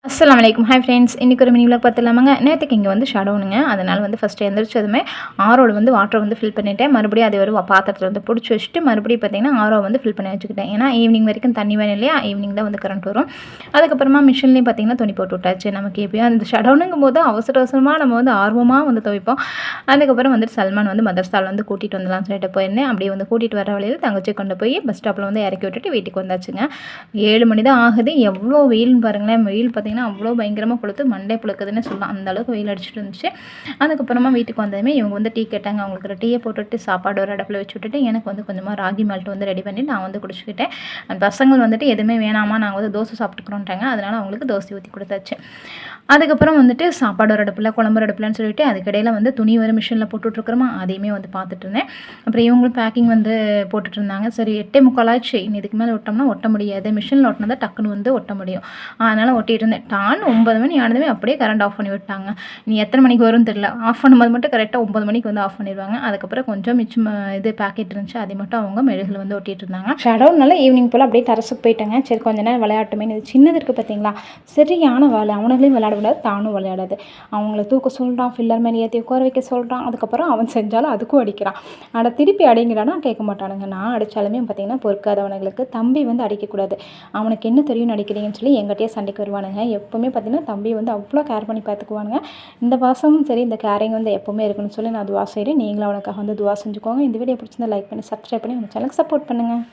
அஸ்ஸலாமு அலைக்கும். Hi friends, இன்றைக்கி ஒரு மினி விலாக் பார்த்துலாமாங்க. நேற்றுக்கு இங்கே வந்து ஷடவுனுங்க. அதனால் வந்து ஃபஸ்ட்டு எந்திரிச்சதுமே ஆரோவில் வந்து வாட்டரை வந்து ஃபில் பண்ணிவிட்டேன். மறுபடியும் அது ஒரு பாத்திரத்தில் வந்து பிடிச்சி வச்சுட்டு மறுபடியும் பார்த்திங்கன்னா ஆரோ வந்து ஃபில் பண்ணி வச்சுக்கிட்டேன். ஏன்னா ஈவினிங் வரைக்கும் தண்ணி வேணும் இல்லையா, ஈவினிங் தான் வந்து கரண்ட் வரும். அதுக்கப்புறமா மிஷின்லேயும் பார்த்திங்கன்னா துணி போட்டு விட்டாச்சு. நமக்கு எப்படியும் அந்த ஷடவுனுங்கும் போது அவசர அவசரமாக நம்ம வந்து ஆர்வமாக வந்து துவைப்போம். அதுக்கப்புறம் வந்துட்டு சல்மான் வந்து மதர்சாவில் வந்து கூட்டிகிட்டு வந்துடலாம்னு சொல்லிட்டு போயிருந்தேன். அப்படியே வந்து கூட்டிகிட்டு வர வழியில் தங்கச்சி கொண்டு போய் பஸ் ஸ்டாப்பில் வந்து இறக்கி விட்டுட்டு வீட்டுக்கு வந்தாச்சுங்க. 7 மணி தான் ஆகுது. எவ்வளோ வெயில்னு பாருங்களேன். வெயில் பார்த்திங்கன்னா அவ்வளோ பயங்கரமாக கொளுத்து மண்டே புழுக்குதுன்னு சொல்லலாம். அந்த அளவுக்கு வெயில் அடிச்சுட்டு இருந்துச்சு. அதுக்கப்புறமா வீட்டுக்கு வந்ததுமே இவங்க வந்து டீ கேட்டாங்க. அவங்களுக்கு ஒரு டீயை போட்டுட்டு சாப்பாடு ஒரு அடுப்பில் வச்சு விட்டுட்டு எனக்கு வந்து கொஞ்சமாக ராகி மால்ட் வந்து ரெடி பண்ணி நான் வந்து குடிச்சுக்கிட்டேன். பசங்கள் வந்துட்டு எதுவுமே வேணாமா, நாங்கள் வந்து தோசை சாப்பிட்டுக்கிறோன்ட்டாங்க. அதனால் அவங்களுக்கு தோசை ஊற்றி கொடுத்தாச்சு. அதுக்கப்புறம் வந்துட்டு சாப்பாடு ஒரு அடுப்பில், குழம்பு ஒரு அடுப்பில்னு சொல்லிட்டு அதுக்கடையில் வந்து துணி வர மிஷினில் போட்டுட்ருக்குறோமா, அதையுமே வந்து பார்த்துட்டு இருந்தேன். அப்புறம் இவங்களும் பேக்கிங் வந்து போட்டுட்டு இருந்தாங்க. சரி 8:45 ஆச்சு. இனி இதுக்கு மேலே ஒட்டோம்னா ஒட்ட முடியாது. மிஷினில் ஒட்டினா தான் டக்குன்னு வந்து ஒட்ட முடியும். அதனால் ஒட்டிகிட்டு இருந்தேன். 9 மணி ஆனதுமே அப்படியே கரண்ட் ஆஃப் பண்ணி விட்டாங்க. இனி எத்தனை மணிக்கு வரும்னு தெரியல. ஆஃப் பண்ணும்போது மட்டும் கரெக்டாக 9 மணிக்கு வந்து ஆஃப் பண்ணிடுவாங்க. அதுக்கப்புறம் கொஞ்சம் மிச்சம் இது பேக்கெட் இருந்துச்சு, அதை மட்டும் அவங்க மெழுகில் வந்து ஒட்டிகிட்டு இருந்தாங்க. ஷடவுனால ஈவினிங் போல் அப்படியே டெரஸுக்கு போயிட்டாங்க. சரி கொஞ்ச நேரம் விளையாட்டுமே. இது சின்னது இருக்குது பார்த்தீங்களா, சரியான வேலை. அவனுங்களையும் விளையாட விடாது, தானும் விளையாடாது. அவங்கள தூக்க சொல்கிறான், ஃபில்லர் மேலே ஏற்றி உட்கார வைக்க சொல்கிறான். அதுக்கப்புறம் அவன் செஞ்சாலும் அதுக்கும் அடிக்கிறான். ஆனால் திருப்பி அடிங்கிறானா கேட்க மாட்டானுங்க. நான் அடித்தாலுமே பார்த்தீங்கன்னா பொறுக்காதவனுங்களுக்கு. தம்பி வந்து அடிக்கக்கூடாது, அவனுக்கு என்ன தெரியும் அடிக்கிறீங்கன்னு சொல்லி எங்கிட்டே சண்டைக்கு வருவானுங்க. எப்போவுமே பார்த்தீங்கன்னா தம்பி வந்து அவ்வளோ கேர் பண்ணி பார்த்துக்குவானுங்க. இந்த பாசமும் சரி, இந்த கேரிங் வந்து எப்போவுமே இருக்குன்னு சொல்லி நான் துவா செய்கிறேன். நீங்களும் அவனுக்காக வந்து துவா செஞ்சுக்கோங்க. இந்த வீடியோ பிடிச்சிருந்தா லைக் பண்ணி சப்ஸ்கிரைப் பண்ணி உங்கள் சேனலுக்கு சப்போர்ட் பண்ணுங்கள்.